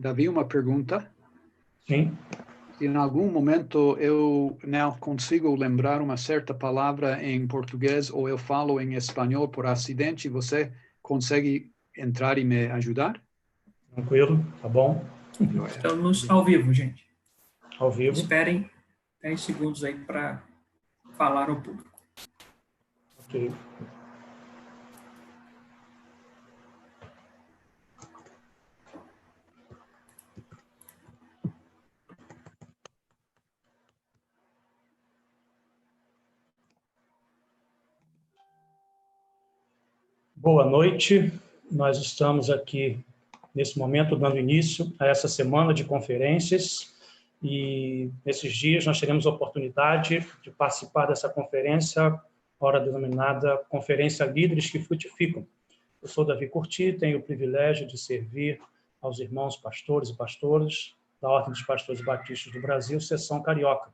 Davi, uma pergunta. Sim. Se em algum momento eu não consigo lembrar uma certa palavra em português ou eu falo em espanhol por acidente, você consegue entrar e me ajudar? Tranquilo, tá bom? Estamos ao vivo, gente. Ao vivo. Esperem 10 segundos aí para falar ao público. Ok. Boa noite. Nós estamos aqui, nesse momento, dando início a essa semana de conferências e, nesses dias, nós teremos a oportunidade de participar dessa conferência, hora denominada Conferência Líderes que Frutificam. Eu sou Davi Curti, tenho o privilégio de servir aos irmãos pastores e pastoras da Ordem dos Pastores Batistas do Brasil, Seção Carioca.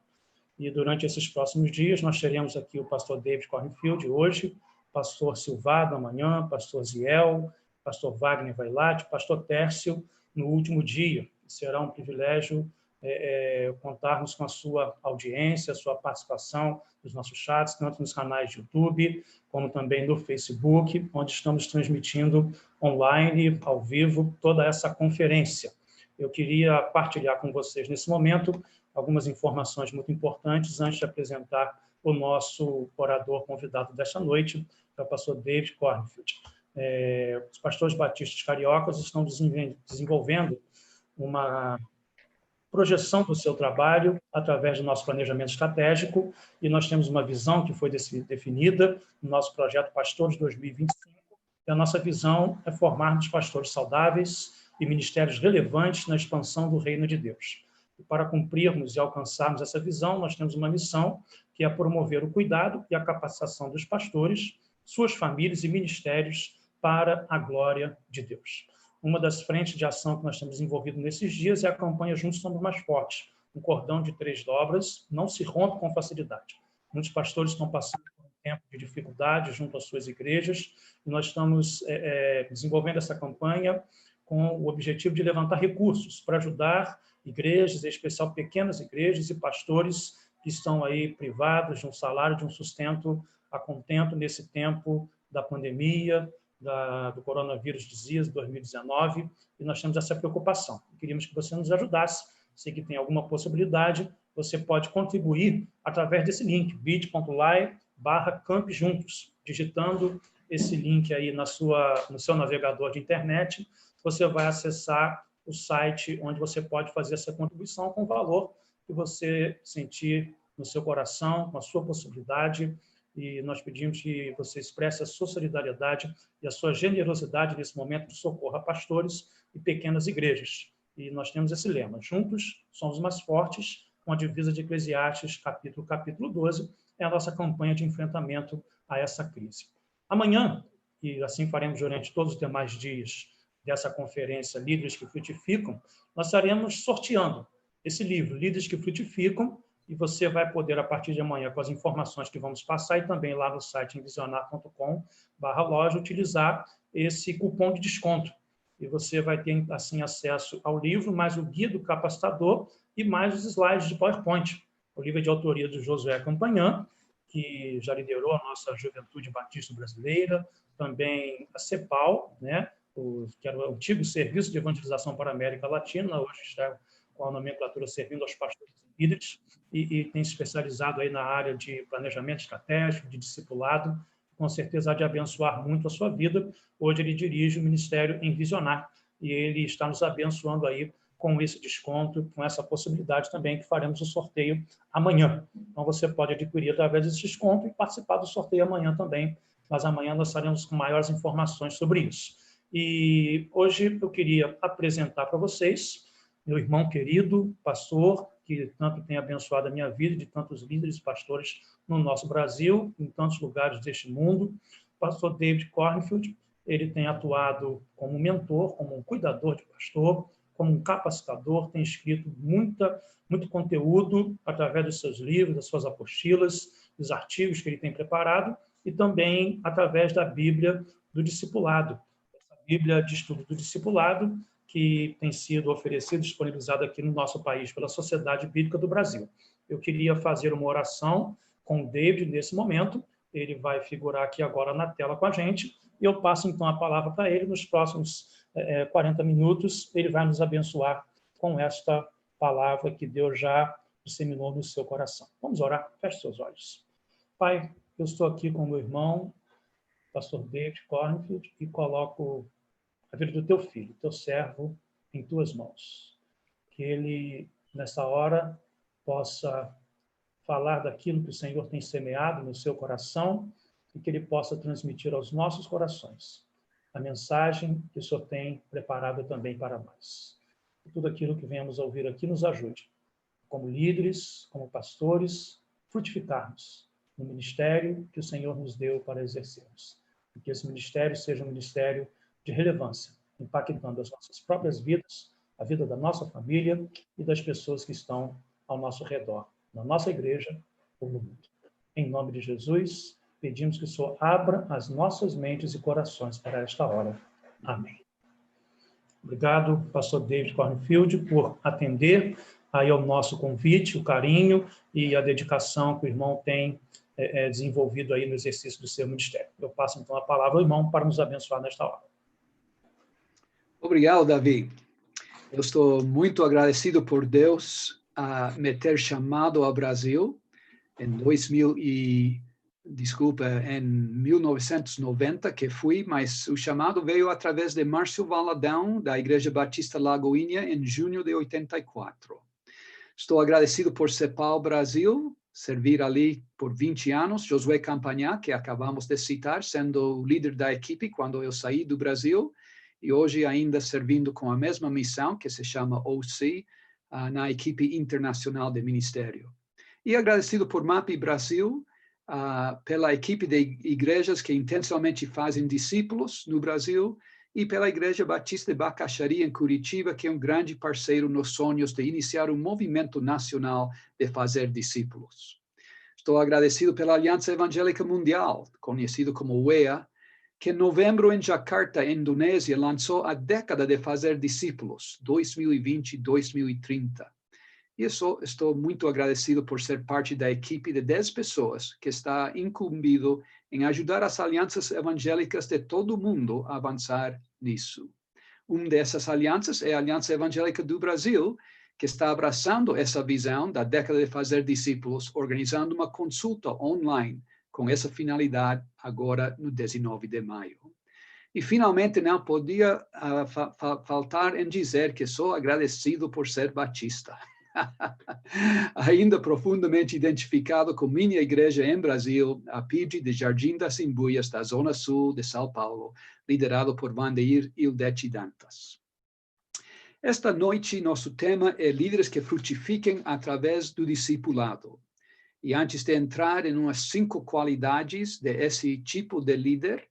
E durante esses próximos dias nós teremos aqui o pastor David Cornfield hoje, pastor Silvado amanhã, pastor Ziel, pastor Wagner Vailate, pastor Tércio no último dia. Será um privilégio contarmos com a sua audiência, a sua participação nos nossos chats, tanto nos canais de YouTube, como também no Facebook, onde estamos transmitindo online, ao vivo, toda essa conferência. Eu queria partilhar com vocês, nesse momento, algumas informações muito importantes antes de apresentar o nosso orador convidado desta noite, que é o pastor David Cornfield. Os pastores batistas cariocas estão desenvolvendo uma projeção do seu trabalho através do nosso planejamento estratégico, e nós temos uma visão que foi definida no nosso projeto Pastores 2025, e a nossa visão é formarmos pastores saudáveis e ministérios relevantes na expansão do reino de Deus. E para cumprirmos e alcançarmos essa visão, nós temos uma missão que é promover o cuidado e a capacitação dos pastores, suas famílias e ministérios para a glória de Deus. Uma das frentes de ação que nós temos desenvolvido nesses dias é a campanha Juntos Somos Mais Fortes. Um cordão de 3 dobras não se rompe com facilidade. Muitos pastores estão passando por um tempo de dificuldade junto às suas igrejas, e nós estamos desenvolvendo essa campanha com o objetivo de levantar recursos para ajudar igrejas, em especial pequenas igrejas e pastores que estão aí privados de um salário, de um sustento a contento nesse tempo da pandemia, do coronavírus disease 2019, e nós temos essa preocupação. Queríamos que você nos ajudasse. Se que tem alguma possibilidade, você pode contribuir através desse link, bit.ly/campjuntos. Digitando esse link aí no seu navegador de internet, você vai acessar o site onde você pode fazer essa contribuição com o valor que você sentir no seu coração, com a sua possibilidade, e nós pedimos que você expresse a sua solidariedade e a sua generosidade nesse momento de socorro a pastores e pequenas igrejas. E nós temos esse lema: juntos somos mais fortes, com a divisa de Eclesiastes, capítulo 12, é a nossa campanha de enfrentamento a essa crise. Amanhã, e assim faremos durante todos os demais dias dessa conferência Líderes que Frutificam, nós estaremos sorteando esse livro, Líderes que Frutificam, e você vai poder, a partir de amanhã, com as informações que vamos passar, e também lá no site envisionar.com/loja, utilizar esse cupom de desconto. E você vai ter, assim, acesso ao livro, mais o guia do capacitador e mais os slides de PowerPoint. O livro é de autoria do Josué Campanhã, que já liderou a nossa Juventude Batista Brasileira, também a CEPAL, né, que era o antigo Serviço de Evangelização para a América Latina, hoje está com a nomenclatura Servindo aos Pastores e Líderes, e tem se especializado aí na área de planejamento estratégico, de discipulado, com certeza há de abençoar muito a sua vida. Hoje ele dirige o Ministério Envisionar, e ele está nos abençoando aí com esse desconto, com essa possibilidade também que faremos o sorteio amanhã. Então você pode adquirir através desse desconto e participar do sorteio amanhã também, mas amanhã nós estaremos com maiores informações sobre isso. E hoje eu queria apresentar para vocês meu irmão querido, pastor, que tanto tem abençoado a minha vida, de tantos líderes e pastores no nosso Brasil, em tantos lugares deste mundo, pastor David Cornfield. Ele tem atuado como mentor, como um cuidador de pastor, como um capacitador, tem escrito muito conteúdo através dos seus livros, das suas apostilas, dos artigos que ele tem preparado, e também através da Bíblia do Discipulado. Essa Bíblia de Estudo do Discipulado que tem sido oferecido, disponibilizado aqui no nosso país pela Sociedade Bíblica do Brasil. Eu queria fazer uma oração com o David nesse momento. Ele vai figurar aqui agora na tela com a gente, e eu passo então a palavra para ele. Nos próximos 40 minutos, ele vai nos abençoar com esta palavra que Deus já disseminou no seu coração. Vamos orar? Feche seus olhos. Pai, eu estou aqui com o meu irmão, pastor David Cornfield, e coloco a vida do teu filho, teu servo, em tuas mãos. Que ele, nessa hora, possa falar daquilo que o Senhor tem semeado no seu coração e que ele possa transmitir aos nossos corações a mensagem que o Senhor tem preparado também para nós. E tudo aquilo que venhamos a ouvir aqui nos ajude, como líderes, como pastores, frutificarmos no ministério que o Senhor nos deu para exercermos. E que esse ministério seja um ministério de relevância, impactando as nossas próprias vidas, a vida da nossa família e das pessoas que estão ao nosso redor, na nossa igreja ou no mundo. Em nome de Jesus, pedimos que o Senhor abra as nossas mentes e corações para esta hora. Amém. Obrigado, pastor David Cornfield, por atender aí ao nosso convite, o carinho e a dedicação que o irmão tem desenvolvido aí no exercício do seu ministério. Eu passo então a palavra ao irmão para nos abençoar nesta hora. Obrigado, Davi. Eu estou muito agradecido por Deus me ter chamado ao Brasil em 1990 que fui, mas o chamado veio através de Márcio Valadão, da Igreja Batista Lagoinha, em junho de 84. Estou agradecido por CEPAL Brasil, servir ali por 20 anos, Josué Campanhá, que acabamos de citar, sendo o líder da equipe quando eu saí do Brasil, e hoje ainda servindo com a mesma missão, que se chama OC, na equipe internacional de ministério. E agradecido por MAP Brasil, pela equipe de igrejas que intencionalmente fazem discípulos no Brasil, e pela Igreja Batista de Bacaxari, em Curitiba, que é um grande parceiro nos sonhos de iniciar um movimento nacional de fazer discípulos. Estou agradecido pela Aliança Evangélica Mundial, conhecido como UEA, que em novembro em Jakarta, Indonésia, lançou a década de fazer discípulos, 2020-2030. E estou muito agradecido por ser parte da equipe de 10 pessoas que está incumbido em ajudar as alianças evangélicas de todo o mundo a avançar nisso. Uma dessas alianças é a Aliança Evangélica do Brasil, que está abraçando essa visão da década de fazer discípulos, organizando uma consulta online com essa finalidade agora no 19 de maio. E finalmente não podia faltar em dizer que sou agradecido por ser batista. Ainda profundamente identificado com minha igreja em Brasil, a PIB de Jardim das Imbuias, da Zona Sul de São Paulo, liderado por Vandeir Ildete Dantas. Esta noite, nosso tema é líderes que frutifiquem através do discipulado. E antes de entrar em umas 5 qualidades desse tipo de líder,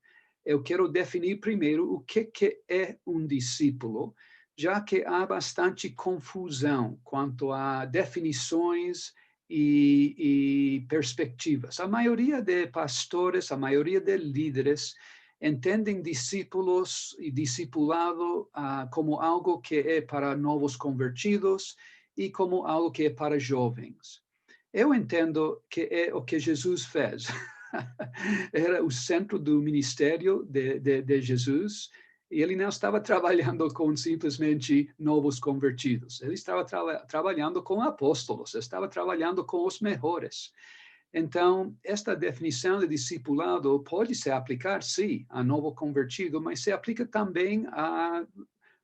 eu quero definir primeiro o que é um discípulo, já que há bastante confusão quanto a definições e perspectivas. A maioria de pastores, a maioria de líderes, entendem discípulos e discipulado como algo que é para novos convertidos e como algo que é para jovens. Eu entendo que é o que Jesus fez. Era o centro do ministério de Jesus. E ele não estava trabalhando com simplesmente novos convertidos. Ele estava trabalhando com apóstolos, estava trabalhando com os melhores. Então, esta definição de discipulado pode se aplicar, sim, a novo convertido, mas se aplica também a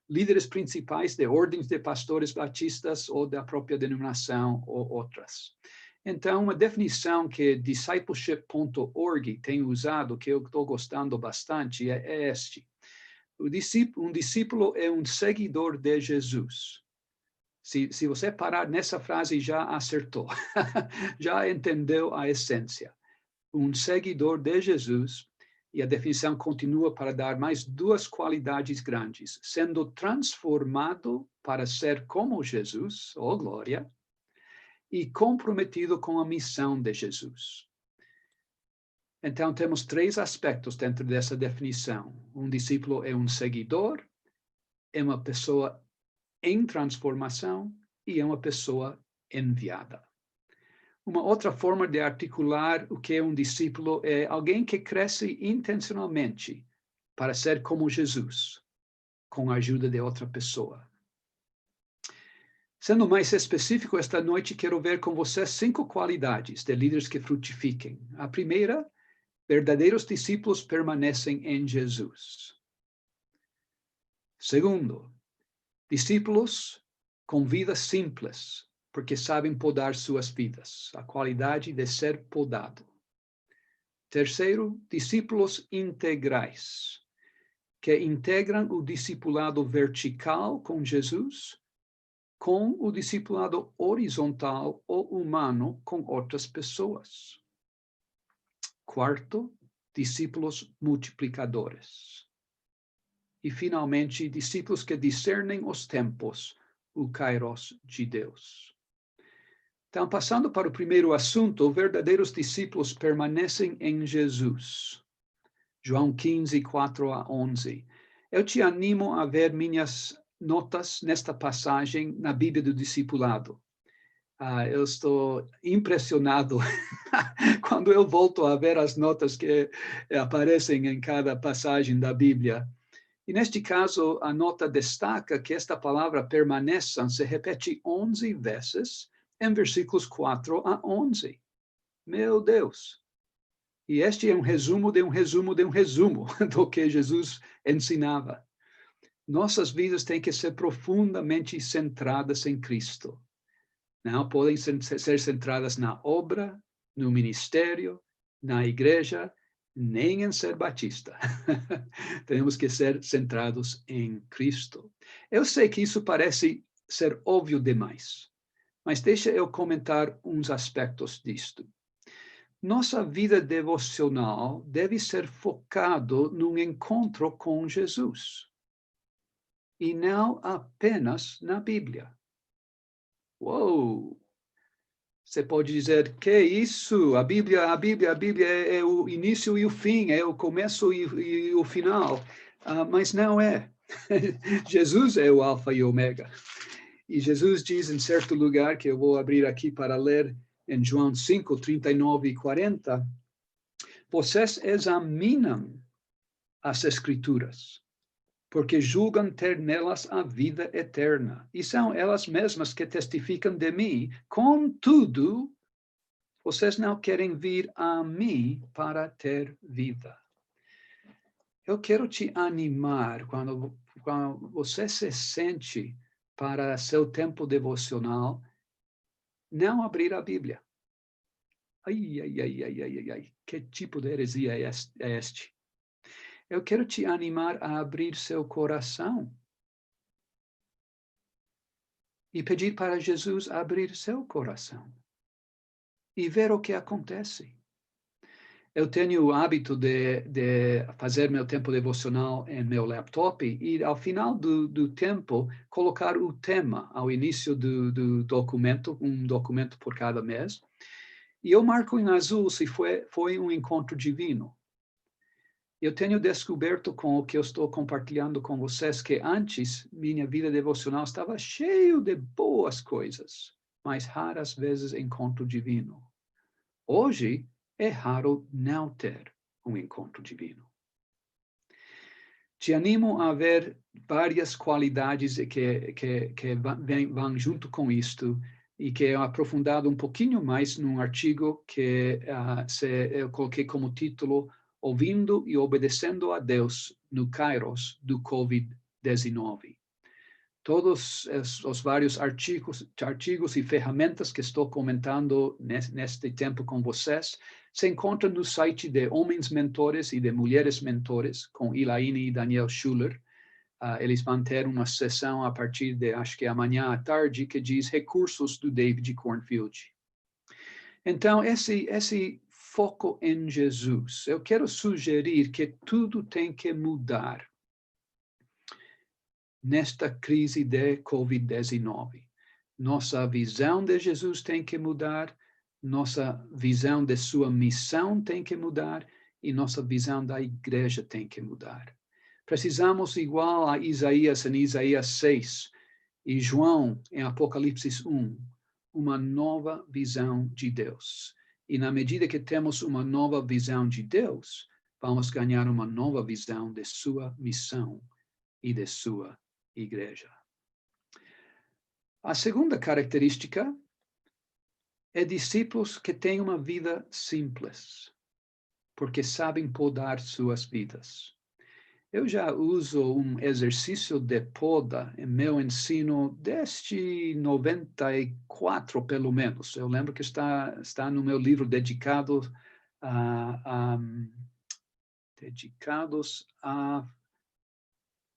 líderes principais de ordens de pastores batistas ou da própria denominação ou outras. Então, uma definição que discipleship.org tem usado, que eu estou gostando bastante, é este. Um discípulo é um seguidor de Jesus. Se você parar nessa frase, já acertou. Já entendeu a essência. Um seguidor de Jesus, e a definição continua para dar mais 2 qualidades grandes. Sendo transformado para ser como Jesus, oh glória, e comprometido com a missão de Jesus. Então, temos 3 aspectos dentro dessa definição. Um discípulo é um seguidor, é uma pessoa em transformação e é uma pessoa enviada. Uma outra forma de articular o que é um discípulo é alguém que cresce intencionalmente para ser como Jesus, com a ajuda de outra pessoa. Sendo mais específico, esta noite quero ver com você 5 qualidades de líderes que frutifiquem. A primeira, verdadeiros discípulos permanecem em Jesus. Segundo, discípulos com vidas simples, porque sabem podar suas vidas, a qualidade de ser podado. Terceiro, discípulos integrais, que integram o discipulado vertical com Jesus, com o discipulado horizontal ou humano com outras pessoas. Quarto, discípulos multiplicadores. E, finalmente, discípulos que discernem os tempos, o kairos de Deus. Então, passando para o primeiro assunto, verdadeiros discípulos permanecem em Jesus. João 15, 4 a 11. Eu te animo a ver minhas notas nesta passagem na Bíblia do Discipulado. Eu estou impressionado quando eu volto a ver as notas que aparecem em cada passagem da Bíblia. E neste caso, a nota destaca que esta palavra permaneçam se repete 11 vezes em versículos 4 a 11. Meu Deus! E este é um resumo de um resumo de um resumo do que Jesus ensinava. Nossas vidas têm que ser profundamente centradas em Cristo. Não podem ser centradas na obra, no ministério, na igreja, nem em ser batista. Temos que ser centrados em Cristo. Eu sei que isso parece ser óbvio demais, mas deixa eu comentar uns aspectos disto. Nossa vida devocional deve ser focado num encontro com Jesus, e não apenas na Bíblia. Uou! Você pode dizer, que isso? A Bíblia é o início e o fim, é o começo e o final. Mas não é. Jesus é o alfa e ômega. E Jesus diz em certo lugar, que eu vou abrir aqui para ler, em João 5, 39 e 40, vocês examinam as Escrituras, porque julgam ter nelas a vida eterna. E são elas mesmas que testificam de mim. Contudo, vocês não querem vir a mim para ter vida. Eu quero te animar quando você se sente para seu tempo devocional, não abrir a Bíblia. Ai, que tipo de heresia é este? Eu quero te animar a abrir seu coração e pedir para Jesus abrir seu coração e ver o que acontece. Eu tenho o hábito de fazer meu tempo devocional em meu laptop e, ao final do tempo, colocar o tema ao início do documento, um documento por cada mês. E eu marco em azul se foi um encontro divino. Eu tenho descoberto com o que eu estou compartilhando com vocês que antes minha vida devocional estava cheio de boas coisas, mas raras vezes encontro divino. Hoje é raro não ter um encontro divino. Te animo a ver várias qualidades que vão junto com isto e que é aprofundado um pouquinho mais num artigo que eu coloquei como título Ouvindo e Obedecendo a Deus no Kairos do Covid-19. Todos os vários artigos e ferramentas que estou comentando neste tempo com vocês se encontram no site de Homens Mentores e de Mulheres Mentores, com Elaine e Daniel Schuller. Eles vão ter uma sessão a partir de, acho que amanhã à tarde, que diz Recursos do David Cornfield. Então, esse foco em Jesus, eu quero sugerir que tudo tem que mudar nesta crise de Covid-19. Nossa visão de Jesus tem que mudar, nossa visão de sua missão tem que mudar e nossa visão da igreja tem que mudar. Precisamos, igual a Isaías em Isaías 6 e João em Apocalipse 1, uma nova visão de Deus. E na medida que temos uma nova visão de Deus, vamos ganhar uma nova visão de sua missão e de sua igreja. A segunda característica é discípulos que têm uma vida simples, porque sabem podar suas vidas. Eu já uso um exercício de poda em meu ensino desde 94, pelo menos. Eu lembro que está no meu livro dedicados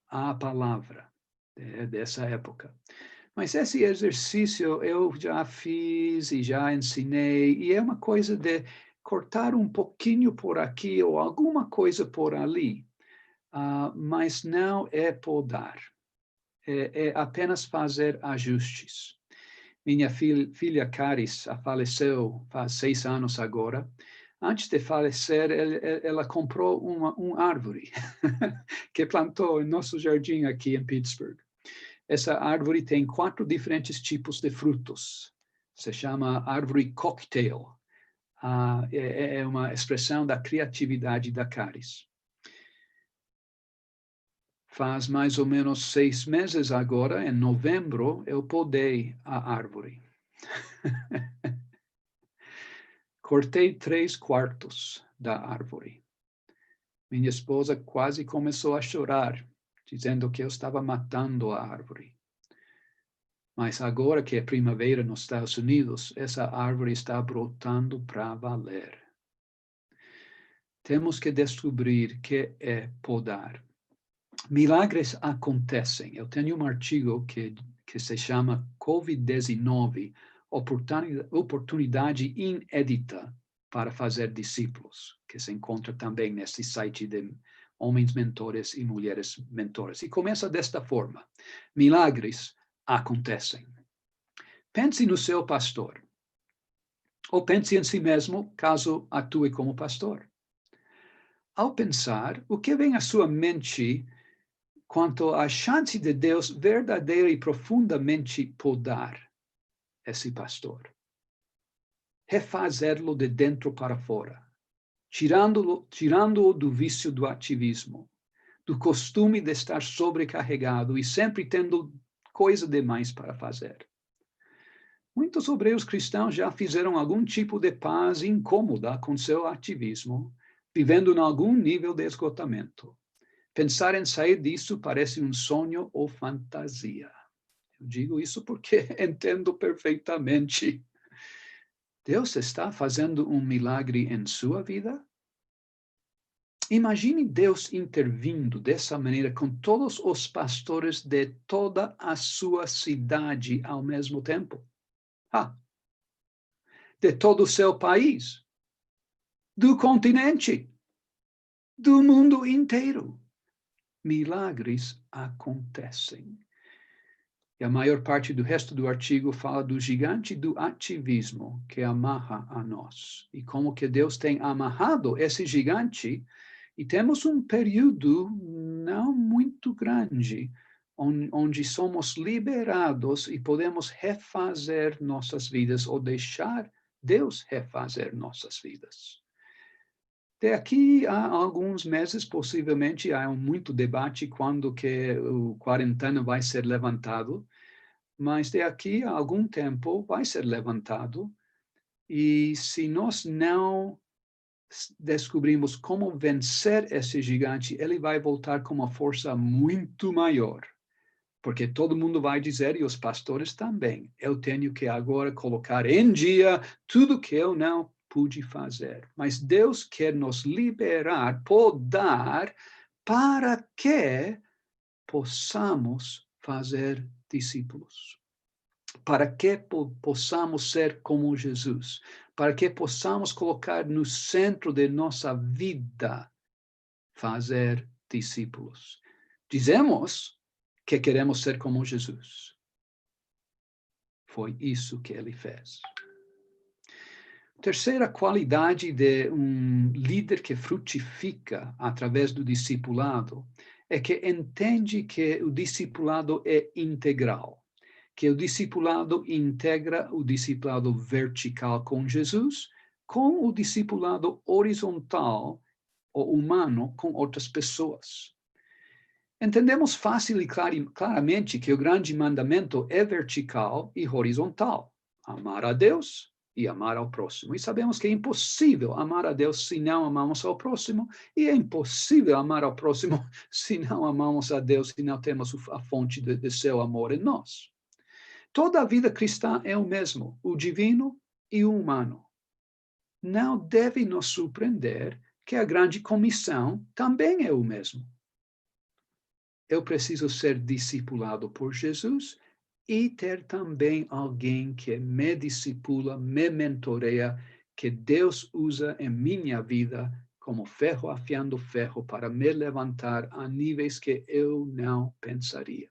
à palavra dessa época. Mas esse exercício eu já fiz e já ensinei, e é uma coisa de cortar um pouquinho por aqui ou alguma coisa por ali. Mas não é podar, é apenas fazer ajustes. Minha filha Caris faleceu faz 6 anos agora. Antes de falecer, ela comprou uma árvore que plantou em nosso jardim aqui em Pittsburgh. Essa árvore tem 4 diferentes tipos de frutos. Se chama árvore cocktail. É uma expressão da criatividade da Caris. Faz mais ou menos 6 meses agora, em novembro, eu podei a árvore. Cortei 3/4 da árvore. Minha esposa quase começou a chorar, dizendo que eu estava matando a árvore. Mas agora que é primavera nos Estados Unidos, essa árvore está brotando para valer. Temos que descobrir que é podar. Milagres acontecem. Eu tenho um artigo que se chama Covid-19, oportunidade inédita para fazer discípulos, que se encontra também nesse site de Homens Mentores e Mulheres Mentores. E começa desta forma. Milagres acontecem. Pense no seu pastor. Ou pense em si mesmo, caso atue como pastor. Ao pensar, o que vem à sua mente quanto à chance de Deus verdadeira e profundamente podar esse pastor? Refazê-lo de dentro para fora, tirando-o do vício do ativismo, do costume de estar sobrecarregado e sempre tendo coisa demais para fazer. Muitos obreiros cristãos já fizeram algum tipo de paz incômoda com seu ativismo, vivendo em algum nível de esgotamento. Pensar em sair disso parece um sonho ou fantasia. Eu digo isso porque entendo perfeitamente. Deus está fazendo um milagre em sua vida? Imagine Deus intervindo dessa maneira com todos os pastores de toda a sua cidade ao mesmo tempo. De todo o seu país, do continente, do mundo inteiro. Milagres acontecem. E a maior parte do resto do artigo fala do gigante do ativismo que amarra a nós. E como que Deus tem amarrado esse gigante, e temos um período não muito grande, onde somos liberados e podemos refazer nossas vidas ou deixar Deus refazer nossas vidas. De aqui a alguns meses, possivelmente, há muito debate quando que o quarentena vai ser levantado, mas de aqui a algum tempo vai ser levantado, e se nós não descobrimos como vencer esse gigante, ele vai voltar com uma força muito maior. Porque todo mundo vai dizer, e os pastores também, eu tenho que agora colocar em dia tudo que eu não pude fazer. Mas Deus quer nos liberar, podar, para que possamos fazer discípulos. Para que possamos ser como Jesus. Para que possamos colocar no centro de nossa vida, fazer discípulos. Dizemos que queremos ser como Jesus. Foi isso que ele fez. Terceira qualidade de um líder que frutifica através do discipulado é que entende que o discipulado é integral, que o discipulado integra o discipulado vertical com Jesus, com o discipulado horizontal ou humano com outras pessoas. Entendemos fácil e claramente que o grande mandamento é vertical e horizontal, amar a Deus e amar ao próximo. E sabemos que é impossível amar a Deus se não amamos ao próximo, e é impossível amar ao próximo se não amamos a Deus, se não temos a fonte de seu amor em nós. Toda a vida cristã é o mesmo, o divino e o humano. Não deve nos surpreender que a grande comissão também é o mesmo. Eu preciso ser discipulado por Jesus e ter também alguém que me discipula, me mentoreia, que Deus usa em minha vida como ferro afiando ferro para me levantar a níveis que eu não pensaria.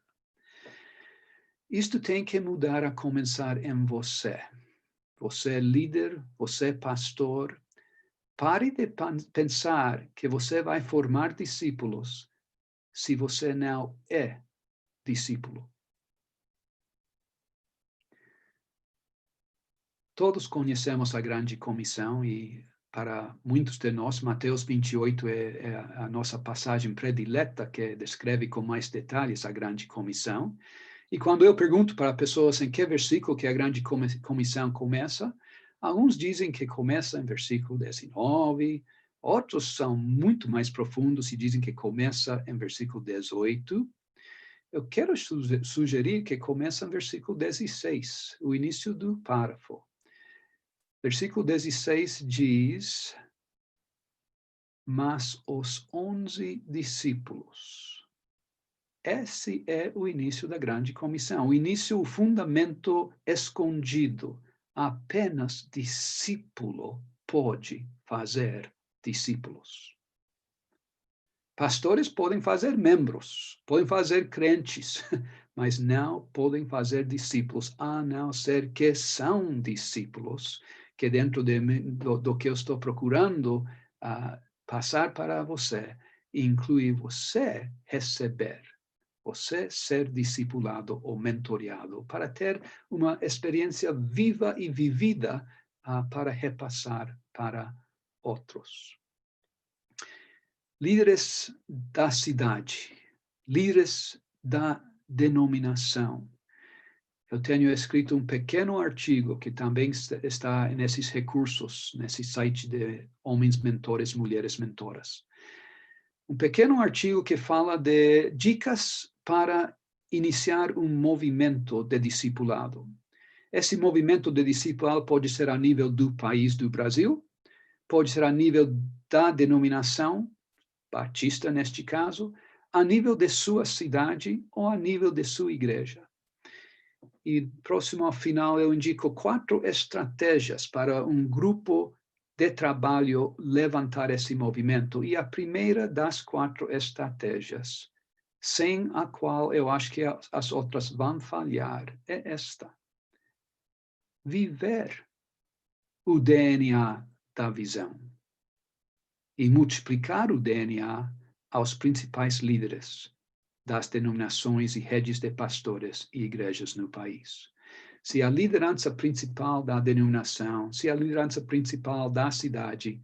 Isto tem que mudar a começar em você. Você é líder, você é pastor. Pare de pensar que você vai formar discípulos se você não é discípulo. Todos conhecemos a grande comissão e para muitos de nós, Mateus 28 é a nossa passagem predileta que descreve com mais detalhes a grande comissão. E quando eu pergunto para pessoas em que versículo que a grande comissão começa, alguns dizem que começa em versículo 19, outros são muito mais profundos e dizem que começa em versículo 18. Eu quero sugerir que começa em versículo 16, o início do parágrafo. Versículo 16 diz: mas os 11 discípulos. Esse é o início da grande comissão, o início, o fundamento escondido. Apenas discípulo pode fazer discípulos. Pastores podem fazer membros, podem fazer crentes, mas não podem fazer discípulos, a não ser que são discípulos, que dentro do que eu estou procurando passar para você, inclui você receber, você ser discipulado ou mentoreado, para ter uma experiência viva e vivida para repassar para outros. Líderes da cidade, líderes da denominação. Eu tenho escrito um pequeno artigo que também está nesses recursos, nesse site de homens mentores, mulheres mentoras. Um pequeno artigo que fala de dicas para iniciar um movimento de discipulado. Esse movimento de discipulado pode ser a nível do país do Brasil, pode ser a nível da denominação, batista neste caso, a nível de sua cidade ou a nível de sua igreja. E próximo ao final eu indico 4 estratégias para um grupo de trabalho levantar esse movimento. E a primeira das 4 estratégias, sem a qual eu acho que as outras vão falhar, é esta. Viver o DNA da visão e multiplicar o DNA aos principais líderes das denominações e redes de pastores e igrejas no país. Se a liderança principal da denominação, se a liderança principal da cidade,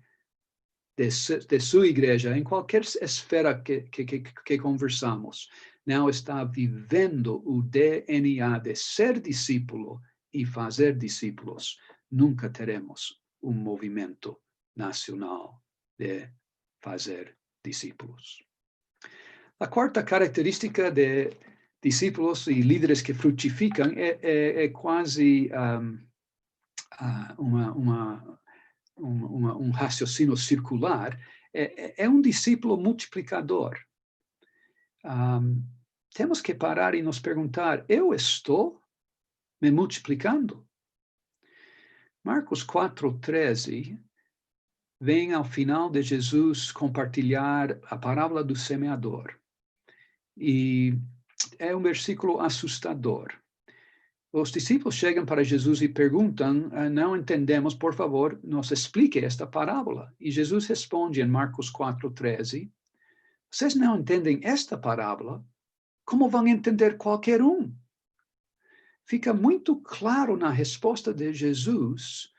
de sua igreja, em qualquer esfera que conversamos, não está vivendo o DNA de ser discípulo e fazer discípulos, nunca teremos um movimento nacional de fazer discípulos. A quarta característica de discípulos e líderes que frutificam é quase um raciocínio circular. É um discípulo multiplicador. Temos que parar e nos perguntar, eu estou me multiplicando? Marcos 4:13 vem ao final de Jesus compartilhar a parábola do semeador. E é um versículo assustador. Os discípulos chegam para Jesus e perguntam, não entendemos, por favor, nos explique esta parábola. E Jesus responde em Marcos 4:13, Vocês não entendem esta parábola, como vão entender qualquer um? Fica muito claro na resposta de Jesus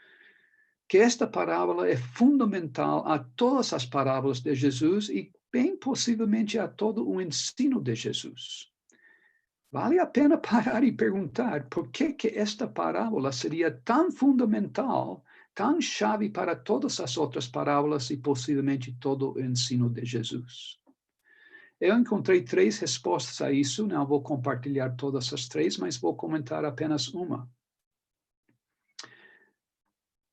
que esta parábola é fundamental a todas as parábolas de Jesus e bem possivelmente a todo o ensino de Jesus. Vale a pena parar e perguntar por que esta parábola seria tão fundamental, tão chave para todas as outras parábolas e possivelmente todo o ensino de Jesus. Eu encontrei 3 respostas a isso, não vou compartilhar todas as 3, mas vou comentar apenas uma.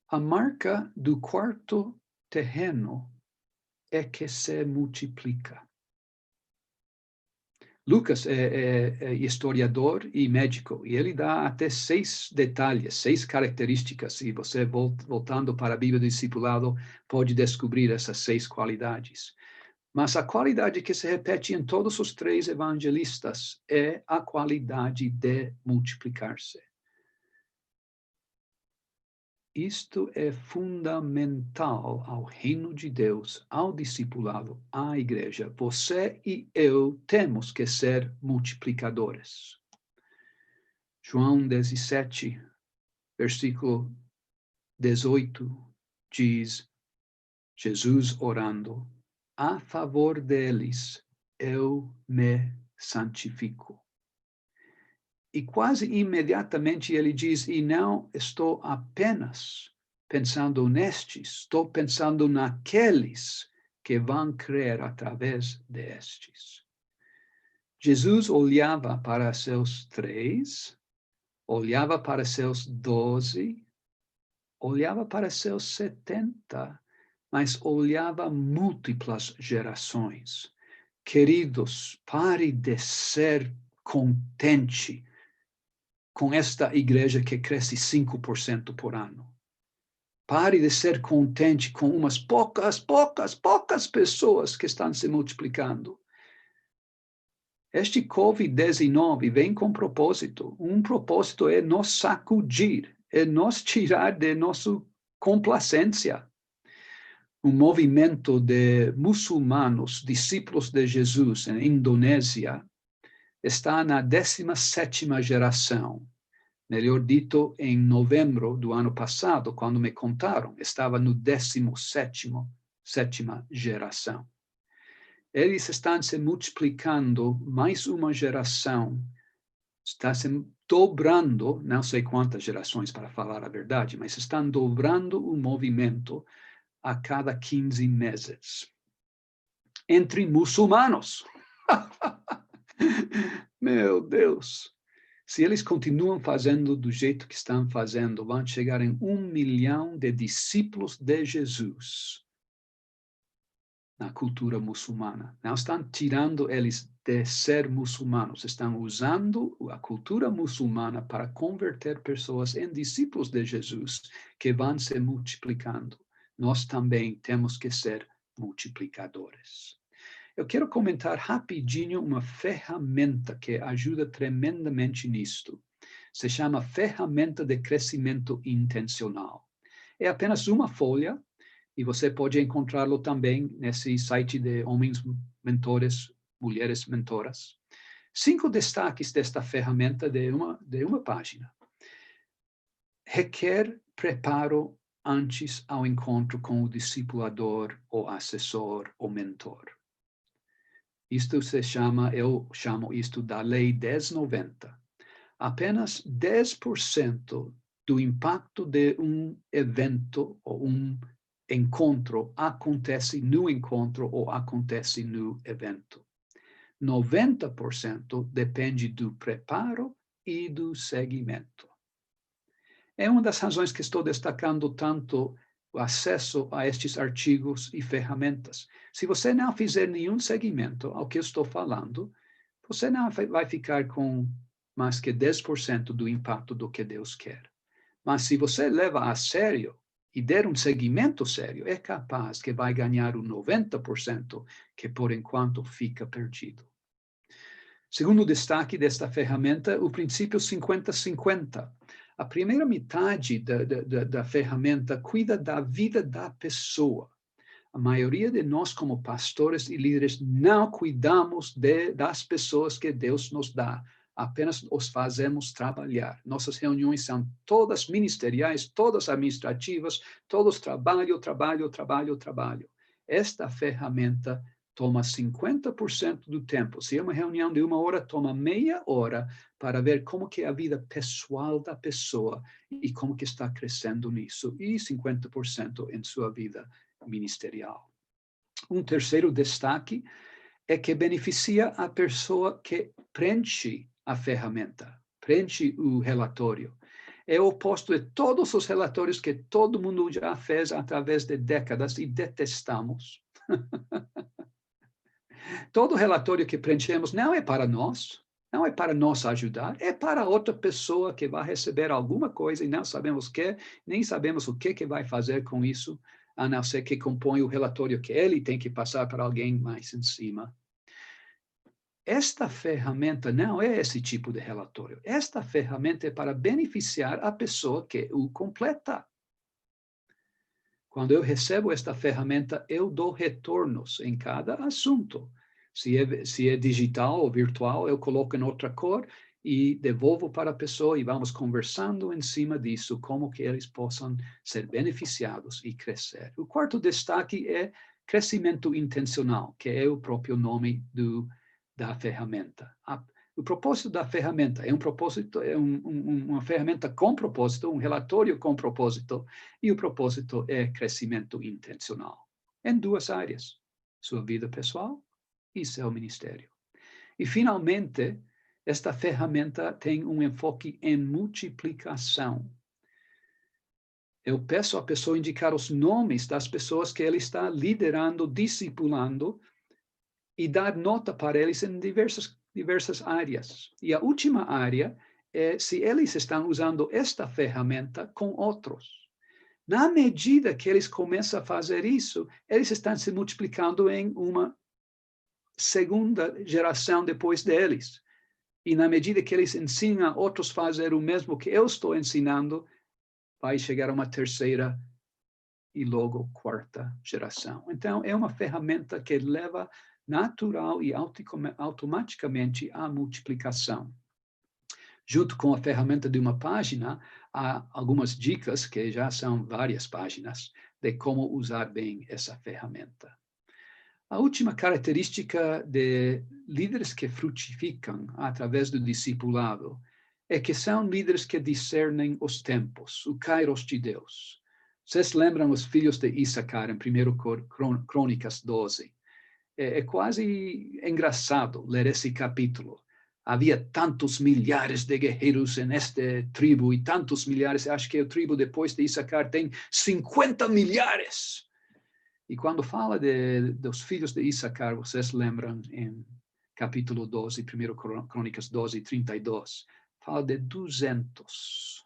A marca do quarto terreno é que se multiplica. Lucas é historiador e médico, e ele dá até 6 detalhes, 6 características, e você, voltando para a Bíblia do Discipulado, pode descobrir essas 6 qualidades. Mas a qualidade que se repete em todos os 3 evangelistas é a qualidade de multiplicar-se. Isto é fundamental ao reino de Deus, ao discipulado, à igreja. Você e eu temos que ser multiplicadores. João 17, versículo 18, diz, Jesus orando, a favor deles eu me santifico. E quase imediatamente ele diz, e não estou apenas pensando nestes, estou pensando naqueles que vão crer através destes. Jesus olhava para seus 3, olhava para seus 12, olhava para seus 70, mas olhava múltiplas gerações. Queridos, pare de ser contente com esta igreja que cresce 5% por ano. Pare de ser contente com umas poucas pessoas que estão se multiplicando. Este Covid-19 vem com propósito. Um propósito é nos sacudir, é nos tirar de nossa complacência. Um movimento de muçulmanos, discípulos de Jesus, em Indonésia, está na 17ª geração. Melhor dito, em novembro do ano passado, quando me contaram, estava no 17ª geração. Eles estão se multiplicando, mais uma geração, está se dobrando, não sei quantas gerações para falar a verdade, mas estão dobrando o movimento a cada 15 meses. Entre muçulmanos. Meu Deus! Se eles continuam fazendo do jeito que estão fazendo, vão chegar em 1 milhão de discípulos de Jesus na cultura muçulmana. Não estão tirando eles de ser muçulmanos, estão usando a cultura muçulmana para converter pessoas em discípulos de Jesus que vão se multiplicando. Nós também temos que ser multiplicadores. Eu quero comentar rapidinho uma ferramenta que ajuda tremendamente nisto. Se chama ferramenta de crescimento intencional. É apenas uma folha e você pode encontrá-lo também nesse site de homens mentores, mulheres mentoras. 5 destaques desta ferramenta de uma página. Requer preparo antes ao encontro com o discipulador, ou assessor, ou mentor. Isto se chama, eu chamo isto da Lei 1090. Apenas 10% do impacto de um evento ou um encontro acontece no encontro ou acontece no evento. 90% depende do preparo e do seguimento. É uma das razões que estou destacando tanto o acesso a estes artigos e ferramentas. Se você não fizer nenhum seguimento ao que eu estou falando, você não vai ficar com mais que 10% do impacto do que Deus quer. Mas se você leva a sério e der um seguimento sério, é capaz que vai ganhar o 90% que por enquanto fica perdido. Segundo destaque desta ferramenta, o princípio 50-50. A primeira metade da ferramenta cuida da vida da pessoa. A maioria de nós, como pastores e líderes, não cuidamos das pessoas que Deus nos dá. Apenas os fazemos trabalhar. Nossas reuniões são todas ministeriais, todas administrativas, todos trabalho. Esta ferramenta toma 50% do tempo. Se é uma reunião de 1 hora, toma meia hora para ver como que é a vida pessoal da pessoa e como que está crescendo nisso. E 50% em sua vida ministerial. Um terceiro destaque é que beneficia a pessoa que preenche a ferramenta, preenche o relatório. É o oposto de todos os relatórios que todo mundo já fez através de décadas e detestamos. Todo relatório que preenchemos não é para nós, não é para nos ajudar, é para outra pessoa que vai receber alguma coisa e não sabemos o que, nem sabemos o que vai fazer com isso, a não ser que compõe o relatório que ele tem que passar para alguém mais em cima. Esta ferramenta não é esse tipo de relatório. Esta ferramenta é para beneficiar a pessoa que o completa. Quando eu recebo esta ferramenta, eu dou retornos em cada assunto. Se é digital ou virtual, eu coloco em outra cor e devolvo para a pessoa e vamos conversando em cima disso, como que eles possam ser beneficiados e crescer. O quarto destaque é crescimento intencional, que é o próprio nome da ferramenta. O propósito da ferramenta é uma ferramenta com propósito, um relatório com propósito, e o propósito é crescimento intencional, em 2 áreas, sua vida pessoal e seu ministério. E, finalmente, esta ferramenta tem um enfoque em multiplicação. Eu peço à pessoa indicar os nomes das pessoas que ele está liderando, discipulando, e dar nota para eles em diversas áreas. E a última área é se eles estão usando esta ferramenta com outros. Na medida que eles começam a fazer isso, eles estão se multiplicando em uma segunda geração depois deles. E na medida que eles ensinam outros a fazer o mesmo que eu estou ensinando, vai chegar a uma terceira e logo 4ª geração. Então, é uma ferramenta que leva natural e automaticamente à multiplicação. Junto com a ferramenta de uma página, há algumas dicas, que já são várias páginas, de como usar bem essa ferramenta. A última característica de líderes que frutificam através do discipulado é que são líderes que discernem os tempos, o kairos de Deus. Vocês lembram os filhos de Issacar em 1 Crônicas 12? É quase engraçado ler esse capítulo. Havia tantos milhares de guerreiros nesta tribo e tantos milhares, acho que a tribo depois de Issacar tem 50 milhares. E quando fala dos filhos de Issacar, vocês lembram em capítulo 12, 1 Crônicas 12, 32, fala de 200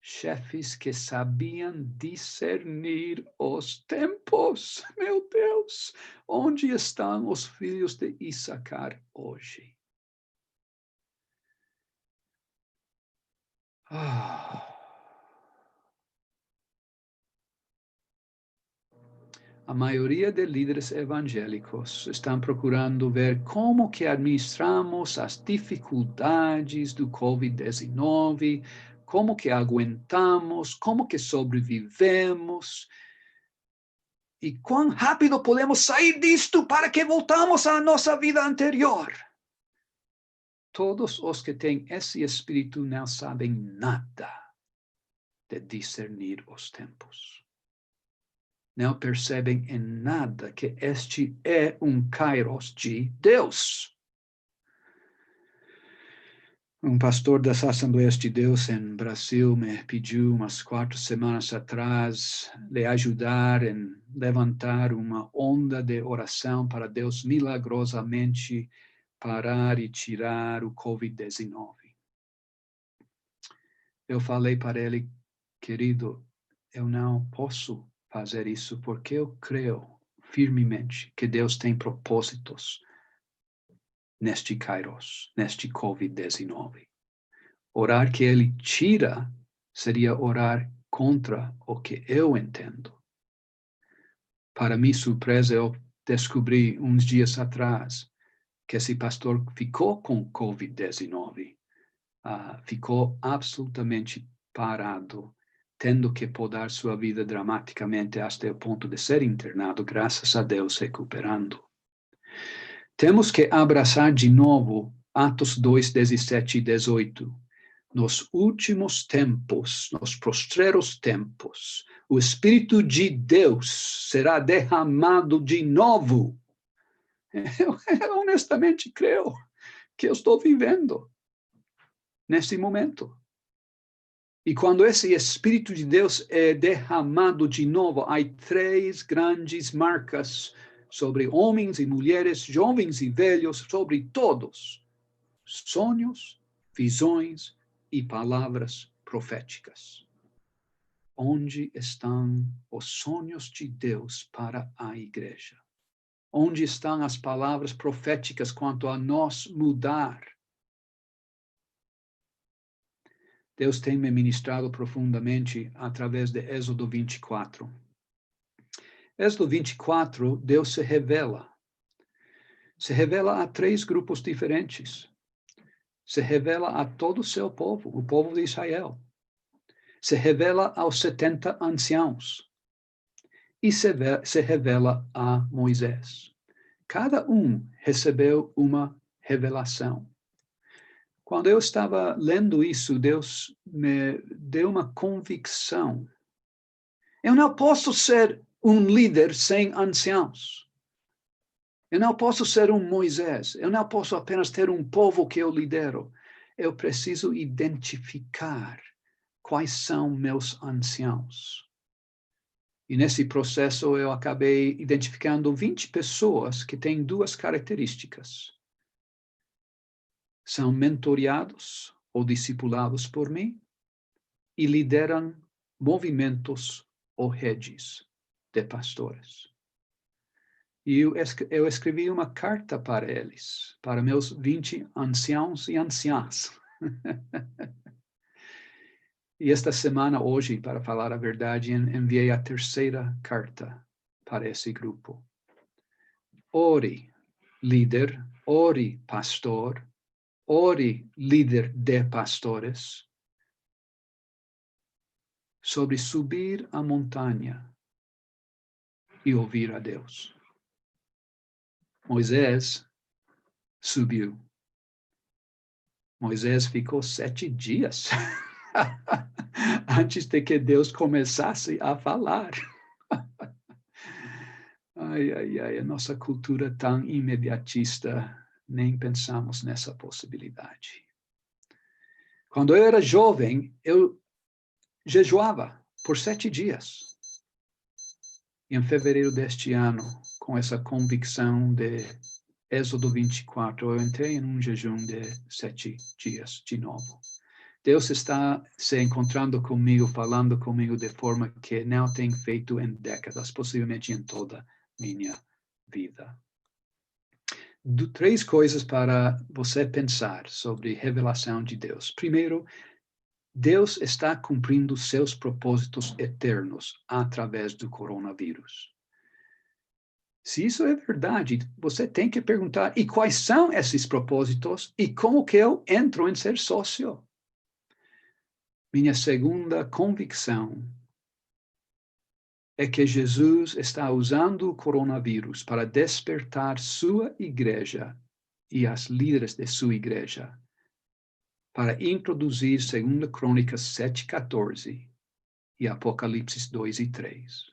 chefes que sabiam discernir os tempos. Meu Deus, onde estão os filhos de Issacar hoje? A maioria de líderes evangélicos estão procurando ver como que administramos as dificuldades do Covid-19, como que aguentamos, como que sobrevivemos e quão rápido podemos sair disto para que voltamos à nossa vida anterior. Todos os que têm esse espírito não sabem nada de discernir os tempos. Não percebem em nada que este é um kairos de Deus. Um pastor das Assembleias de Deus em Brasil me pediu umas 4 semanas atrás de ajudar em levantar uma onda de oração para Deus milagrosamente parar e tirar o Covid-19. Eu falei para ele, querido, eu não posso fazer isso porque eu creio firmemente que Deus tem propósitos neste kairos, neste Covid-19. Orar que ele tira seria orar contra o que eu entendo. Para minha surpresa, eu descobri uns dias atrás que esse pastor ficou com Covid-19, ficou absolutamente parado, tendo que podar sua vida dramaticamente até o ponto de ser internado, graças a Deus recuperando. Temos que abraçar de novo Atos 2, 17 e 18. Nos últimos tempos, nos postreros tempos, o Espírito de Deus será derramado de novo. Eu honestamente creio que eu estou vivendo nesse momento. E quando esse Espírito de Deus é derramado de novo, há 3 grandes marcas sobre homens e mulheres, jovens e velhos, sobre todos: sonhos, visões e palavras proféticas. Onde estão os sonhos de Deus para a igreja? Onde estão as palavras proféticas quanto a nós mudar? Deus tem me ministrado profundamente através de Êxodo 24. Êxodo 24, Deus se revela. Se revela a 3 grupos diferentes. Se revela a todo o seu povo, o povo de Israel. Se revela aos 70 anciãos. E se revela a Moisés. Cada um recebeu uma revelação. Quando eu estava lendo isso, Deus me deu uma convicção. Eu não posso ser um líder sem anciãos. Eu não posso ser um Moisés. Eu não posso apenas ter um povo que eu lidero. Eu preciso identificar quais são meus anciãos. E nesse processo eu acabei identificando 20 pessoas que têm 2 características. São mentoreados ou discipulados por mim e lideram movimentos ou redes de pastores. E eu escrevi uma carta para eles, para meus 20 anciãos e anciãs. E esta semana, hoje, para falar a verdade, enviei a 3ª carta para esse grupo. Ore, líder, ore, pastor, ore, líder de pastores, sobre subir a montanha e ouvir a Deus. Moisés subiu. Moisés ficou 7 dias antes de que Deus começasse a falar. A nossa cultura tão imediatista, nem pensamos nessa possibilidade. Quando eu era jovem, eu jejuava por 7 dias. E em fevereiro deste ano, com essa convicção de Êxodo 24, eu entrei em um jejum de 7 dias de novo. Deus está se encontrando comigo, falando comigo de forma que não tem feito em décadas, possivelmente em toda minha vida. 3 coisas para você pensar sobre revelação de Deus. Primeiro, Deus está cumprindo seus propósitos eternos através do coronavírus. Se isso é verdade, você tem que perguntar, e quais são esses propósitos e como que eu entro em ser sócio? Minha segunda convicção é que Jesus está usando o coronavírus para despertar sua igreja e as líderes de sua igreja para introduzir 2 Crônicas 7:14 e Apocalipse 2 e 3.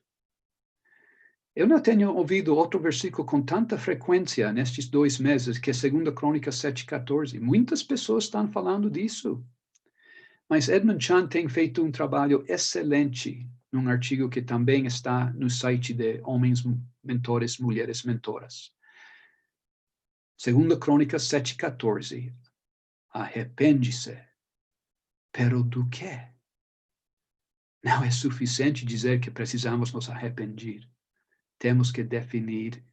Eu não tenho ouvido outro versículo com tanta frequência nestes 2 meses que 2 Crônicas 7:14. Muitas pessoas estão falando disso. Mas Edmund Chan tem feito um trabalho excelente num artigo que também está no site de Homens Mentores, Mulheres Mentoras. 2 Crônicas 7:14. Arrepende-se. Pero do quê? Não é suficiente dizer que precisamos nos arrepender. Temos que definir,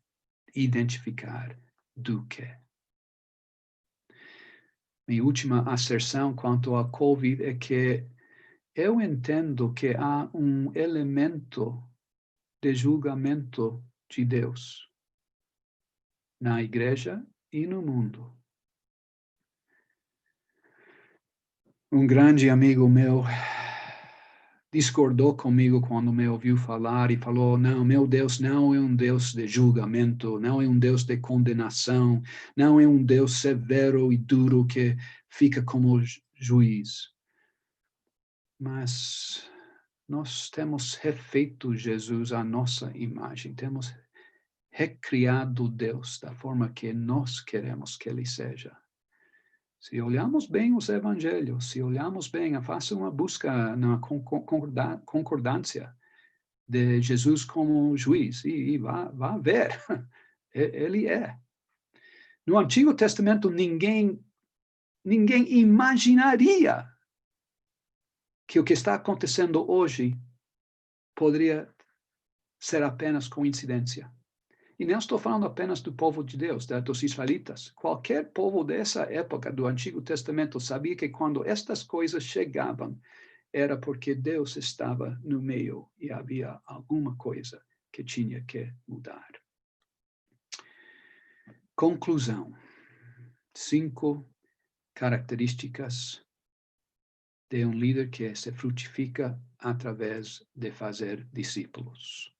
identificar do quê. Minha última asserção quanto à Covid é que eu entendo que há um elemento de julgamento de Deus na igreja e no mundo. Um grande amigo meu discordou comigo quando me ouviu falar e falou, não, meu Deus não é um Deus de julgamento, não é um Deus de condenação, não é um Deus severo e duro que fica como juiz. Mas nós temos refeito Jesus à nossa imagem, temos recriado Deus da forma que nós queremos que Ele seja. Se olhamos bem os evangelhos, se olhamos bem, faça uma busca na concordância de Jesus como juiz e vá ver. Ele é. No Antigo Testamento, ninguém imaginaria que o que está acontecendo hoje poderia ser apenas coincidência. E não estou falando apenas do povo de Deus, dos israelitas. Qualquer povo dessa época do Antigo Testamento sabia que quando estas coisas chegavam, era porque Deus estava no meio e havia alguma coisa que tinha que mudar. Conclusão. 5 características de um líder que se frutifica através de fazer discípulos.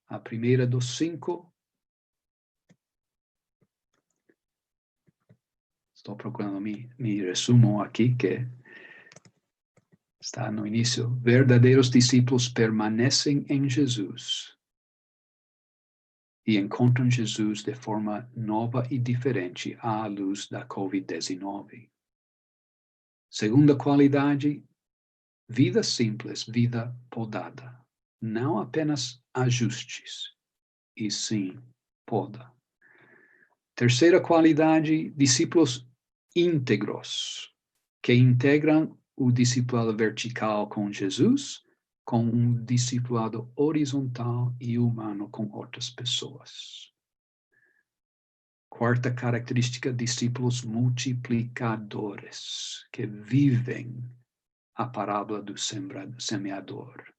A primeira dos 5, estou procurando me resumo aqui, que está no início. Verdadeiros discípulos permanecem em Jesus e encontram Jesus de forma nova e diferente à luz da Covid-19. Segunda qualidade, vida simples, vida podada. Não apenas ajustes, e sim poda. Terceira qualidade, discípulos íntegros, que integram o discipulado vertical com Jesus, com um discipulado horizontal e humano com outras pessoas. Quarta característica, discípulos multiplicadores, que vivem a parábola do semeador.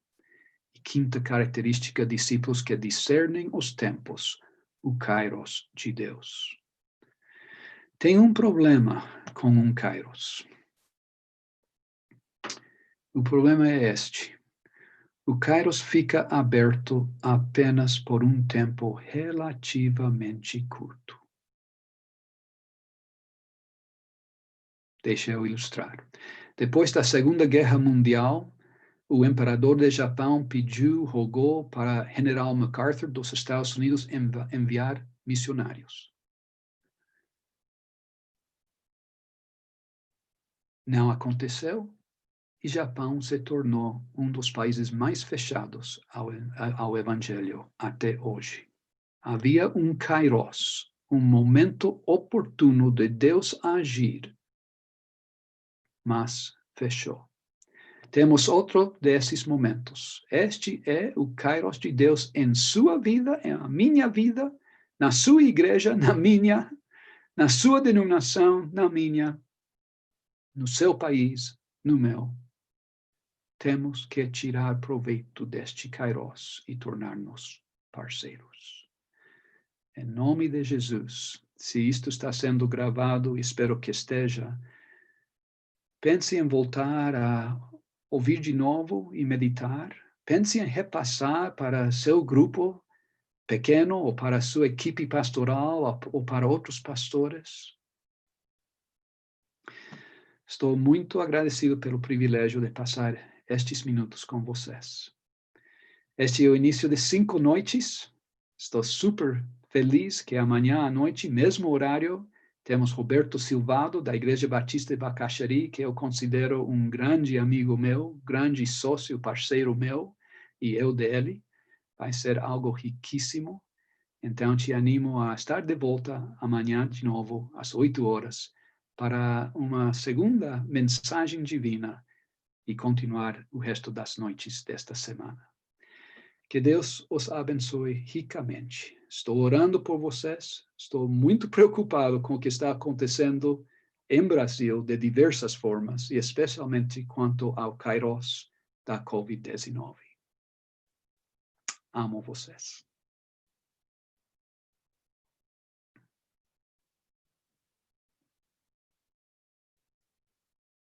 E quinta característica, discípulos que discernem os tempos, o kairos de Deus. Tem um problema com um kairos. O problema é este. O kairos fica aberto apenas por um tempo relativamente curto. Deixa eu ilustrar. Depois da Segunda Guerra Mundial, o imperador do Japão rogou para General MacArthur dos Estados Unidos enviar missionários. Não aconteceu e Japão se tornou um dos países mais fechados ao Evangelho até hoje. Havia um kairos, um momento oportuno de Deus agir, mas fechou. Temos outro desses momentos. Este é o kairos de Deus em sua vida, em a minha vida, na sua igreja, na minha, na sua denominação, na minha, no seu país, no meu. Temos que tirar proveito deste kairos e tornar-nos parceiros. Em nome de Jesus, se isto está sendo gravado, espero que esteja, pense em voltar a ouvir de novo e meditar. Pense em repassar para seu grupo pequeno ou para sua equipe pastoral ou para outros pastores. Estou muito agradecido pelo privilégio de passar estes minutos com vocês. Este é o início de 5 noites. Estou super feliz que amanhã à noite, mesmo horário, temos Roberto Silvado, da Igreja Batista de Bacaxeri, que eu considero um grande amigo meu, grande sócio, parceiro meu, e eu dele. Vai ser algo riquíssimo. Então, te animo a estar de volta amanhã de novo, às 8 horas, para uma segunda mensagem divina e continuar o resto das noites desta semana. Que Deus os abençoe ricamente. Estou orando por vocês, estou muito preocupado com o que está acontecendo em Brasil de diversas formas, e especialmente quanto ao Kairos da Covid-19. Amo vocês.